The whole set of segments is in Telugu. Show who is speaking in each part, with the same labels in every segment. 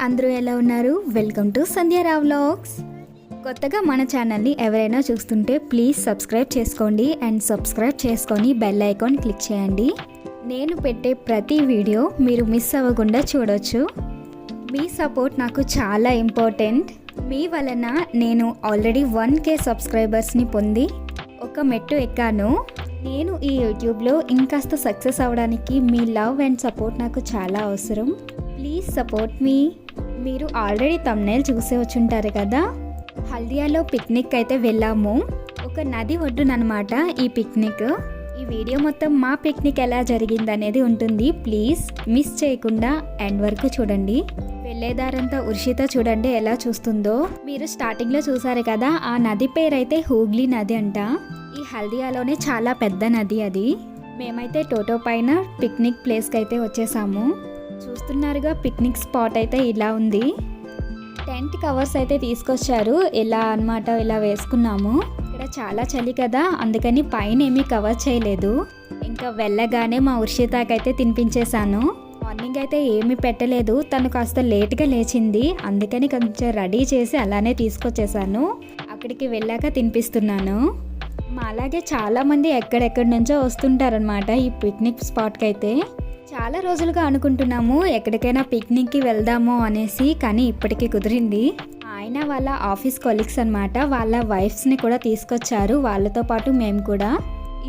Speaker 1: అందరూ ఎలా ఉన్నారు? Welcome to Sandhya Rao vlogs. కొత్తగా మన ఛానల్ని ఎవరైనా చూస్తుంటే ప్లీజ్ సబ్స్క్రైబ్ చేసుకోండి అండ్ సబ్స్క్రైబ్ చేసుకొని బెల్ ఐకాన్ క్లిక్ చేయండి. నేను పెట్టే ప్రతి వీడియో మీరు మిస్ అవ్వకుండా చూడొచ్చు. మీ సపోర్ట్ నాకు చాలా ఇంపార్టెంట్. మీ వలన నేను ఆల్రెడీ 1K సబ్స్క్రైబర్స్ని పొంది ఒక మెట్టు ఎక్కాను. నేను ఈ యూట్యూబ్లో ఇంకాస్త సక్సెస్ అవ్వడానికి మీ లవ్ అండ్ సపోర్ట్ నాకు చాలా అవసరం. ప్లీజ్ సపోర్ట్ మీ. మీరు ఆల్రెడీ థంబ్నెయిల్ చూసే వచ్చుంటారు కదా. హల్దియాలో పిక్నిక్ అయితే వెళ్ళాము. ఒక నది ఒడ్డునమాట ఈ పిక్నిక్. ఈ వీడియో మొత్తం మా పిక్నిక్ ఎలా జరిగిందనేది ఉంటుంది. ప్లీజ్ మిస్ చేయకుండా ఎండ్ వరకు చూడండి. వెళ్ళేదారంతా ఉర్షిత చూడండి ఎలా చూస్తుందో. మీరు స్టార్టింగ్లో చూసారు కదా, ఆ నది పేరైతే హూగ్లీ నది అంట. ఈ హల్దియాలోనే చాలా పెద్ద నది అది. మేమైతే టోటో పైన పిక్నిక్ ప్లేస్కి అయితే వచ్చేసాము. చూస్తున్నారుగా పిక్నిక్ స్పాట్ అయితే ఇలా ఉంది. టెంట్ కవర్స్ అయితే తీసుకొచ్చారు. ఇలా అన్నమాట, ఇలా వేసుకున్నాము. ఇక్కడ చాలా చలి కదా, అందుకని పైన ఏమీ కవర్ చేయలేదు. ఇంకా వెళ్ళగానే మా ఉర్షితాకైతే తినిపించేశాను. మార్నింగ్ అయితే ఏమీ పెట్టలేదు, తను కాస్త లేట్గా లేచింది, అందుకని కొంచెం రెడీ చేసి అలానే తీసుకొచ్చేసాను. అక్కడికి వెళ్ళాక తినిపిస్తున్నాను. అలాగే చాలామంది ఎక్కడెక్కడి నుంచో వస్తుంటారనమాట ఈ పిక్నిక్ స్పాట్కి అయితే. చాలా రోజులుగా అనుకుంటున్నాము ఎక్కడికైనా పిక్నిక్కి వెళ్దాము అనేసి, కానీ ఇప్పటికీ కుదిరింది. ఆయన వాళ్ళ ఆఫీస్ కొలీగ్స్ అనమాట, వాళ్ళ వైఫ్స్ని కూడా తీసుకొచ్చారు, వాళ్ళతో పాటు మేము కూడా.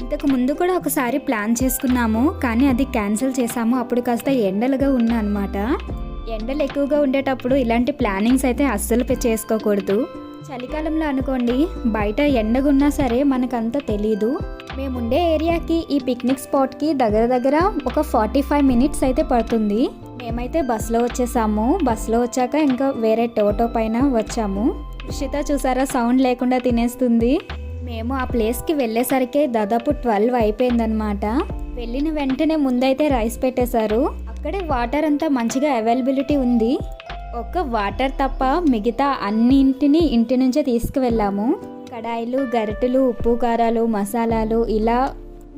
Speaker 1: ఇంతకు ముందు కూడా ఒకసారి ప్లాన్ చేసుకున్నాము, కానీ అది క్యాన్సిల్ చేసాము. అప్పుడు కాస్త ఎండలుగా ఉన్నా అనమాట. ఎండలు ఎక్కువగా ఉండేటప్పుడు ఇలాంటి ప్లానింగ్స్ అయితే అస్సలు చేసుకోకూడదు. చలికాలంలో అనుకోండి, బయట ఎండగున్నా సరే మనకంత తెలీదు. మేముండే ఏరియాకి ఈ పిక్నిక్ స్పాట్కి దగ్గర ఒక 45 మినిట్స్ అయితే పడుతుంది. మేమైతే బస్సులో వచ్చేసాము. బస్సులో వచ్చాక ఇంకా వేరే టోటో పైన వచ్చాము. ఉషిత చూసారా, సౌండ్ లేకుండా తినేస్తుంది. మేము ఆ ప్లేస్కి వెళ్ళేసరికి దాదాపు 12 అయిపోయిందనమాట. వెళ్ళిన వెంటనే ముందైతే రైస్ పెట్టేశారు. అక్కడే వాటర్ అంతా మంచిగా అవైలబిలిటీ ఉంది. ఒక్క వాటర్ తప్ప మిగతా అన్నింటినీ ఇంటి నుంచే తీసుకువెళ్ళాము. కడాయిలు, గరిటెలు, ఉప్పు, కారాలు, మసాలాలు, ఇలా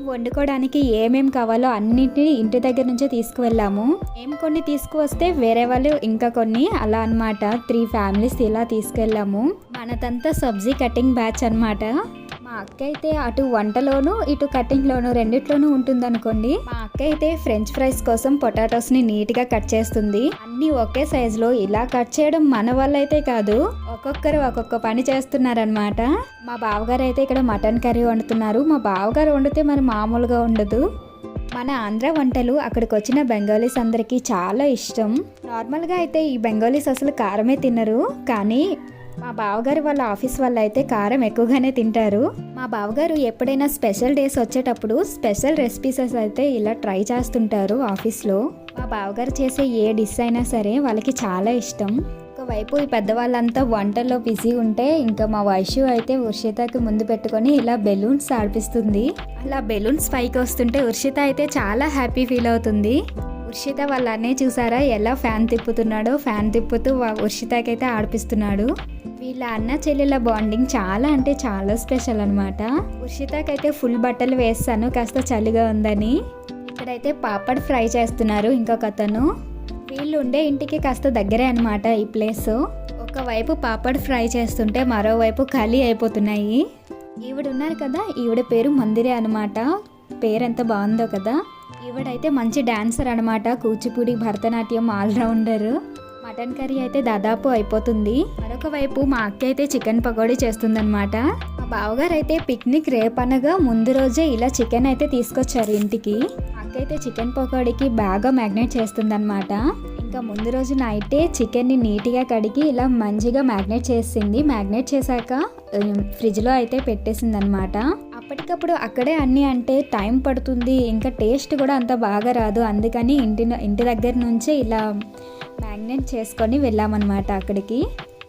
Speaker 1: వండుకోవడానికి ఏమేం కావాలో అన్నింటినీ ఇంటి దగ్గర నుంచే తీసుకువెళ్ళాము. మేము కొన్ని తీసుకువస్తే వేరే వాళ్ళు ఇంకా కొన్ని, అలా అనమాట. 3 ఫ్యామిలీస్ ఇలా తీసుకెళ్ళాము. మనదంతా సబ్జీ కటింగ్ బ్యాచ్ అనమాట. మా అక్క అయితే అటు వంటలోను ఇటు కటింగ్లోను రెండిట్లోనూ ఉంటుంది అనుకోండి. మా అక్క అయితే ఫ్రెంచ్ ఫ్రైస్ కోసం పొటాటోస్ని నీట్గా కట్ చేస్తుంది. అన్నీ ఒకే సైజులో ఇలా కట్ చేయడం మన వల్ల అయితే కాదు, ఒక్కొక్కరు ఒక్కొక్క పని చేస్తున్నారనమాట. మా బావగారు అయితే ఇక్కడ మటన్ కర్రీ వండుతున్నారు. మా బావగారు వండితే మరి మామూలుగా ఉండదు. మన ఆంధ్ర వంటలు అక్కడికి వచ్చిన బెంగాలీస్ అందరికీ చాలా ఇష్టం. నార్మల్గా అయితే ఈ బెంగాలీస్ అసలు కారమే తినరు, కానీ మా బావగారు వాళ్ళ ఆఫీస్ వల్ల అయితే కారం ఎక్కువగానే తింటారు. మా బావగారు ఎప్పుడైనా స్పెషల్ డేస్ వచ్చేటప్పుడు స్పెషల్ రెసిపీస్ అయితే ఇలా ట్రై చేస్తుంటారు ఆఫీస్లో. మా బావగారు చేసే ఏ డిష్ అయినా సరే వాళ్ళకి చాలా ఇష్టం. ఒకవైపు ఈ పెద్దవాళ్ళంతా వంటల్లో బిజీ ఉంటే, ఇంకా మా వైషు అయితే ఉర్షితకి ముందు పెట్టుకొని ఇలా బెలూన్స్ ఆడిపిస్తుంది. అలా బెలూన్స్ పైకి వస్తుంటే ఉర్షిత అయితే చాలా హ్యాపీ ఫీల్ అవుతుంది. ఉర్షిత వాళ్ళ అన్నయ్య చూసారా ఎలా ఫ్యాన్ తిప్పుతున్నాడో, ఫ్యాన్ తిప్పుతూ ఉర్షితకైతే ఆడిపిస్తున్నాడు. వీళ్ళ అన్న చెల్లెల బాండింగ్ చాలా అంటే చాలా స్పెషల్ అనమాట. ఉర్షితకైతే ఫుల్ బట్టలు వేస్తాను కాస్త చలిగా ఉందని. ఇక్కడైతే పాపడ్ ఫ్రై చేస్తున్నారు ఇంకొక అతను. వీళ్ళు ఉండే ఇంటికి కాస్త దగ్గరే అనమాట ఈ ప్లేస్. ఒకవైపు పాపడ్ ఫ్రై చేస్తుంటే మరోవైపు ఖాళీ అయిపోతున్నాయి. ఈవిడ ఉన్నారు కదా, ఈవిడ పేరు మందిరే అనమాట. పేరు ఎంత బాగుందో కదా. ఈవిడైతే మంచి డాన్సర్ అనమాట, Kuchipudi, Bharatanatyam allrounder. Mutton curry అయితే దాదాపు అయిపోతుంది. మరొక వైపు మా అక్క అయితే చికెన్ పకోడీ చేస్తుందనమాట. మా బావగారు అయితే పిక్నిక్ రేపనగా ముందు రోజే ఇలా చికెన్ అయితే తీసుకొచ్చారు ఇంటికి. అక్క అయితే చికెన్ పకోడీకి బాగా మ్యాగ్నేట్ చేస్తుందనమాట. ఇంకా ముందు రోజు నైటే చికెన్ని నీట్గా కడిగి ఇలా మంచిగా మ్యాగ్నేట్ చేసింది. మ్యాగ్నేట్ చేశాక ఫ్రిడ్జ్లో అయితే పెట్టేసింది అనమాట. అప్పటికప్పుడు అక్కడే అన్నీ అంటే టైం పడుతుంది, ఇంకా టేస్ట్ కూడా అంత బాగా రాదు. అందుకని ఇంటి దగ్గర నుంచే ఇలా మ్యాగ్నేట్ చేసుకొని వెళ్ళామన్నమాట అక్కడికి.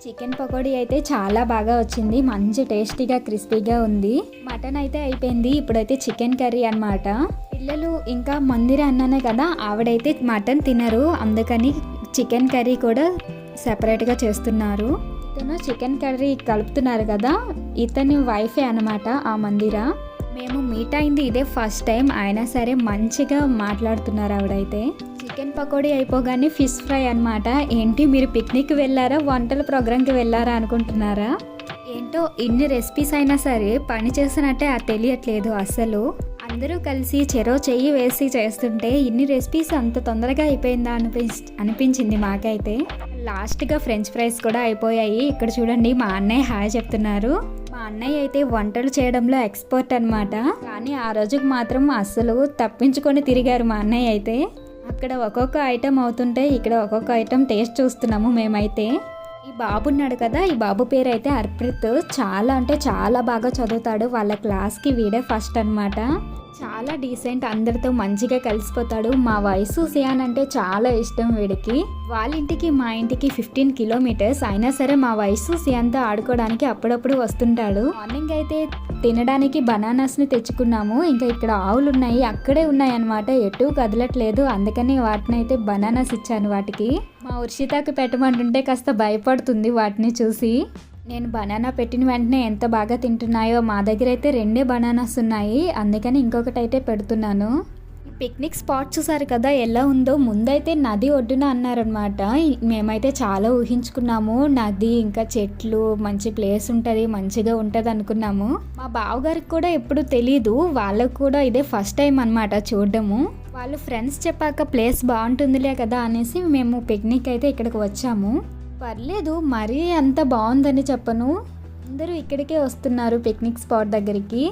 Speaker 1: చికెన్ పకోడీ అయితే చాలా బాగా వచ్చింది, మంచి టేస్టీగా క్రిస్పీగా ఉంది. మటన్ అయితే అయిపోయింది, ఇప్పుడైతే చికెన్ కర్రీ అనమాట. పిల్లలు ఇంకా మందిర అన్నానే కదా, ఆవిడైతే మటన్ తినరు, అందుకని చికెన్ కర్రీ కూడా సెపరేట్గా చేస్తున్నారు. ఇతను చికెన్ కర్రీ కలుపుతున్నారు కదా, ఇతని వైఫే అనమాట ఆ మందిర. మేము మీట్ అయింది ఇదే ఫస్ట్ టైం, అయినా సరే మంచిగా మాట్లాడుతున్నారు ఆవిడైతే. చికెన్ పకోడీ అయిపోగానే ఫిష్ ఫ్రై అనమాట. ఏంటి మీరు పిక్నిక్ వెళ్ళారా, వంటల ప్రోగ్రామ్కి వెళ్ళారా అనుకుంటున్నారా? ఏంటో ఇన్ని రెసిపీస్ అయినా సరే పని చేసినట్టే అది తెలియట్లేదు అసలు. అందరూ కలిసి చెరో చెయ్యి వేసి చేస్తుంటే ఇన్ని రెసిపీస్ అంత తొందరగా అయిపోయిందా అనిపించింది మాకైతే. లాస్ట్గా ఫ్రెంచ్ ఫ్రైస్ కూడా అయిపోయాయి. ఇక్కడ చూడండి మా అన్నయ్య హాయ్ చెప్తున్నారు. మా అన్నయ్య అయితే వంటలు చేయడంలో ఎక్స్పర్ట్ అనమాట. కానీ ఆ రోజుకి మాత్రం అస్సలు తప్పించుకొని తిరిగారు మా అన్నయ్య అయితే. అక్కడ ఒక్కొక్క ఐటెం అవుతుంటే ఇక్కడ ఒక్కొక్క ఐటెం టేస్ట్ చూస్తున్నాము మేమైతే. ఈ బాబు ఉన్నాడు కదా, ఈ బాబు పేరు అయితే హర్ప్రీత్. చాలా అంటే చాలా బాగా చదువుతాడు. వాళ్ళ క్లాస్కి వీడే ఫస్ట్ అనమాట. చాలా డీసెంట్, అందరితో మంచిగా కలిసిపోతాడు. మా వయసు సియాన్ అంటే చాలా ఇష్టం వీడికి. వాళ్ళ ఇంటికి మా ఇంటికి 15 కిలోమీటర్స్, అయినా సరే మా వయసు సియాన్తో ఆడుకోవడానికి అప్పుడప్పుడు వస్తుంటాడు. మార్నింగ్ అయితే తినడానికి బనానాస్ని తెచ్చుకున్నాము. ఇంకా ఇక్కడ ఆవులు ఉన్నాయి, అక్కడే ఉన్నాయి అనమాట, ఎటు కదలట్లేదు. అందుకని వాటిని అయితే బనానాస్ ఇచ్చాను వాటికి. మా ఉర్షితాకి పెట్టమంటుంటే కాస్త భయపడుతుంది వాటిని చూసి. నేను బనానా పెట్టిన వెంటనే ఎంత బాగా తింటున్నాయో. మా దగ్గర అయితే 2 బనానాస్ ఉన్నాయి, అందుకని ఇంకొకటి అయితే పెడుతున్నాను. ఈ పిక్నిక్ స్పాట్ చూసారు కదా ఎలా ఉందో. ముందైతే నది ఒడ్డున అన్నారనమాట. మేమైతే చాలా ఊహించుకున్నాము, నది ఇంకా చెట్లు, మంచి ప్లేస్ ఉంటుంది, మంచిగా ఉంటుంది అనుకున్నాము. మా బావగారికి కూడా ఎప్పుడు తెలీదు, వాళ్ళకు కూడా ఇదే ఫస్ట్ టైం అనమాట చూడడము. వాళ్ళు ఫ్రెండ్స్ చెప్పాక ప్లేస్ బాగుంటుందిలే కదా అనేసి మేము పిక్నిక్ అయితే ఇక్కడికి వచ్చాము. పర్లేదు, మరీ అంత బాగుందని చెప్పను. అందరూ ఇక్కడికే వస్తున్నారు పిక్నిక్ స్పాట్ దగ్గరికి.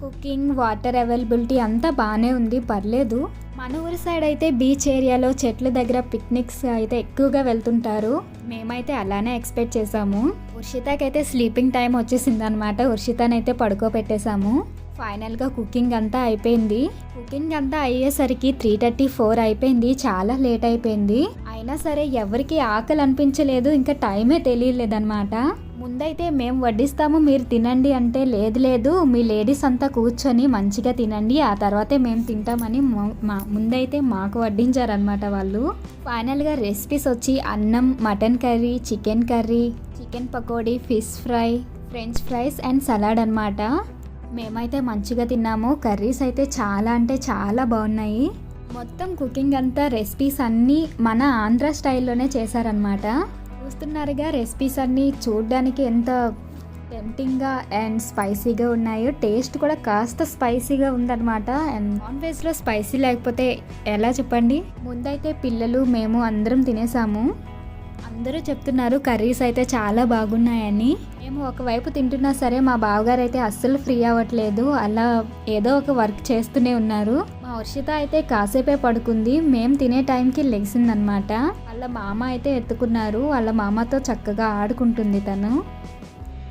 Speaker 1: కుకింగ్, వాటర్ అవైలబిలిటీ అంతా బాగానే ఉంది, పర్లేదు. మన ఊరి సైడ్ అయితే బీచ్ ఏరియాలో చెట్ల దగ్గర పిక్నిక్స్ అయితే ఎక్కువగా వెళ్తుంటారు. మేమైతే అలానే ఎక్స్పెక్ట్ చేసాము. ఉర్షితాకైతే స్లీపింగ్ టైం వచ్చేసింది అనమాట. ఉర్షితానైతే పడుకోబెట్టేశాము. ఫైనల్గా కుకింగ్ అంతా అయిపోయింది. కుకింగ్ అంతా అయ్యేసరికి 3:34 అయిపోయింది. చాలా లేట్ అయిపోయింది. అయినా సరే ఎవరికి ఆకలి అనిపించలేదు, ఇంకా టైమే తెలియలేదన్నమాట. ముందైతే మేము వడ్డిస్తాము మీరు తినండి అంటే, లేదు మీ లేడీస్ అంతా కూర్చొని మంచిగా తినండి, ఆ తర్వాతే మేము తింటామని ముందైతే మాకు వడ్డించారనమాట వాళ్ళు. ఫైనల్గా రెసిపీస్ వచ్చి అన్నం, mutton curry, chicken curry, chicken pakodi, fish fry, french fries and salad అనమాట. మేమైతే మంచిగా తిన్నాము. కర్రీస్ అయితే చాలా అంటే చాలా బాగున్నాయి. మొత్తం కుకింగ్ అంతా రెసిపీస్ అన్నీ మన ఆంధ్ర స్టైల్లోనే చేశారనమాట. చూస్తున్నారుగా రెసిపీస్ అన్నీ చూడడానికి ఎంత టెంప్టింగ్గా అండ్ స్పైసీగా ఉన్నాయో. టేస్ట్ కూడా కాస్త స్పైసీగా ఉందన్నమాట. అండ్ నాన్ వెజ్లో స్పైసీ లేకపోతే ఎలా చెప్పండి. ముందైతే పిల్లలు మేము అందరం తినేసాము. అందరూ చెప్తున్నారు కర్రీస్ అయితే చాలా బాగున్నాయని. మేము ఒకవైపు తింటున్నా సరే మా బావగారు అయితే అస్సలు ఫ్రీ అవ్వట్లేదు, అలా ఏదో ఒక వర్క్ చేస్తూనే ఉన్నారు. మా వర్షిత అయితే కాసేపే పడుకుంది. మేము తినే టైంకి లెగిసిందనమాట. వాళ్ళ మామ అయితే ఎత్తుకున్నారు, వాళ్ళ మామతో చక్కగా ఆడుకుంటుంది తను.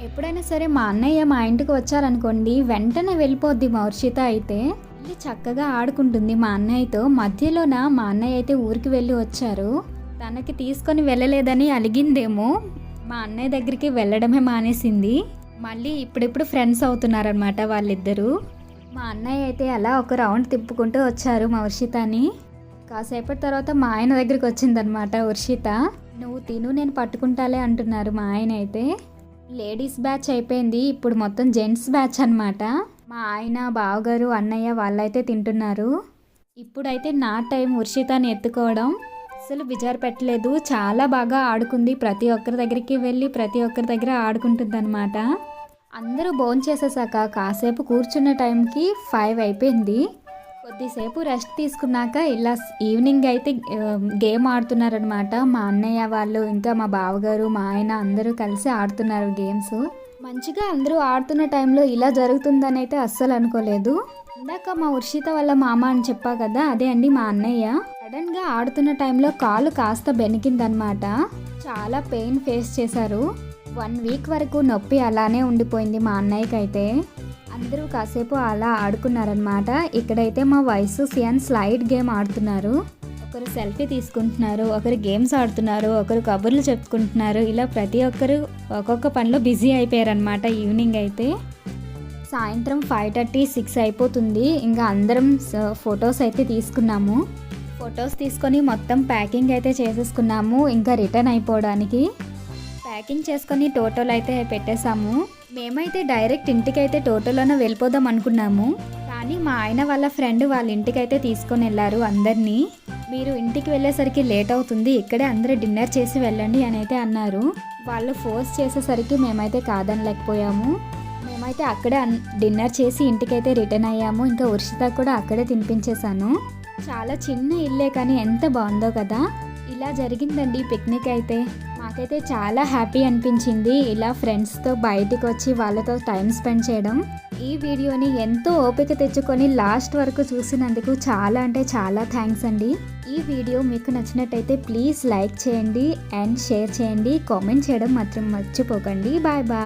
Speaker 1: ఎప్పుడైనా సరే మా అన్నయ్య మా ఇంటికి వచ్చారనుకోండి వెంటనే వెళ్ళిపోద్ది మా వర్షిత అయితే. వెళ్ళి చక్కగా ఆడుకుంటుంది మా అన్నయ్యతో. మధ్యలోన మా అన్నయ్య అయితే ఊరికి వెళ్ళి వచ్చారు. తనకి తీసుకొని వెళ్ళలేదని అలిగిందేమో, మా అన్నయ్య దగ్గరికి వెళ్ళడమే మానేసింది. మళ్ళీ ఇప్పుడిప్పుడు ఫ్రెండ్స్ అవుతున్నారనమాట వాళ్ళిద్దరూ. మా అన్నయ్య అయితే అలా ఒక రౌండ్ తిప్పుకుంటూ వచ్చారు మా వర్షితని. కాసేపటి తర్వాత మా ఆయన దగ్గరికి వచ్చిందనమాట వర్షిత. నువ్వు తిను నేను పట్టుకుంటాలే అంటున్నారు మా ఆయన అయితే. లేడీస్ బ్యాచ్ అయిపోయింది, ఇప్పుడు మొత్తం జెంట్స్ బ్యాచ్ అనమాట. మా ఆయన, బావగారు, అన్నయ్య వాళ్ళైతే తింటున్నారు. ఇప్పుడైతే నా టైం వర్షితని ఎత్తుకోవడం. అసలు బిజారు పెట్టలేదు, చాలా బాగా ఆడుకుంది. ప్రతి ఒక్కరి దగ్గరికి వెళ్ళి ప్రతి ఒక్కరి దగ్గర ఆడుకుంటుంది అనమాట. అందరూ భోంచేసేసాక కాసేపు కూర్చున్న టైంకి 5 అయిపోయింది. కొద్దిసేపు రెస్ట్ తీసుకున్నాక ఇలా ఈవినింగ్ అయితే గేమ్ ఆడుతున్నారనమాట. మా అన్నయ్య వాళ్ళు, ఇంకా మా బావగారు, మా ఆయన అందరూ కలిసి ఆడుతున్నారు గేమ్స్. మంచిగా అందరూ ఆడుతున్న టైంలో ఇలా జరుగుతుందని అయితే అస్సలు అనుకోలేదు. ఇందాక మా ఉర్షిత వాళ్ళ మామ అని చెప్పా కదా, అదే అండి మా అన్నయ్య. సడన్గా ఆడుతున్న టైంలో కాలు కాస్త బెనికిందనమాట. చాలా పెయిన్ ఫేస్ చేశారు. 1 వీక్ వరకు నొప్పి అలానే ఉండిపోయింది మా అన్నయ్యకి అయితే. అందరూ కాసేపు అలా ఆడుకున్నారనమాట. ఇక్కడైతే మా వయసు సియాన్ స్లైడ్ గేమ్ ఆడుతున్నారు. ఒకరు సెల్ఫీ తీసుకుంటున్నారు, ఒకరు గేమ్స్ ఆడుతున్నారు, ఒకరు కబుర్లు చెప్పుకుంటున్నారు. ఇలా ప్రతి ఒక్కరు ఒక్కొక్క పనిలో బిజీ అయిపోయారనమాట. ఈవినింగ్ అయితే సాయంత్రం 5:30, 6 అయిపోతుంది. ఇంకా అందరం ఫొటోస్ అయితే తీసుకున్నాము. ఫొటోస్ తీసుకొని మొత్తం ప్యాకింగ్ అయితే చేసేసుకున్నాము ఇంకా రిటర్న్ అయిపోవడానికి. ప్యాకింగ్ చేసుకొని టోటోలు అయితే పెట్టేశాము. మేమైతే డైరెక్ట్ ఇంటికైతే టోటోలోనే వెళ్ళిపోదాం అనుకున్నాము, కానీ మా ఆయన వాళ్ళ ఫ్రెండ్ వాళ్ళ ఇంటికైతే తీసుకొని వెళ్ళారు అందరినీ. మీరు ఇంటికి వెళ్ళేసరికి లేట్ అవుతుంది, ఇక్కడే అందరూ డిన్నర్ చేసి వెళ్ళండి అని అయితే అన్నారు. వాళ్ళు ఫోర్స్ చేసేసరికి మేమైతే కాదనలేకపోయాము. మేమైతే అక్కడే డిన్నర్ చేసి ఇంటికైతే రిటర్న్ అయ్యాము. ఇంకా ఉర్షిత కూడా అక్కడే తినిపించేశాను. చాలా చిన్న ఇల్లే కానీ ఎంత బాగుందో కదా. ఇలా జరిగిందండి పిక్నిక్ అయితే. మాకైతే చాలా హ్యాపీ అనిపించింది ఇలా ఫ్రెండ్స్తో బయటికి వచ్చి వాళ్ళతో టైం స్పెండ్ చేయడం. ఈ వీడియోని ఎంతో ఓపిక తెచ్చుకొని లాస్ట్ వరకు చూసినందుకు చాలా అంటే చాలా థ్యాంక్స్ అండి. ఈ వీడియో మీకు నచ్చినట్టయితే ప్లీజ్ లైక్ చేయండి అండ్ షేర్ చేయండి, కామెంట్ చేయడం మాత్రం మర్చిపోకండి. Bye bye.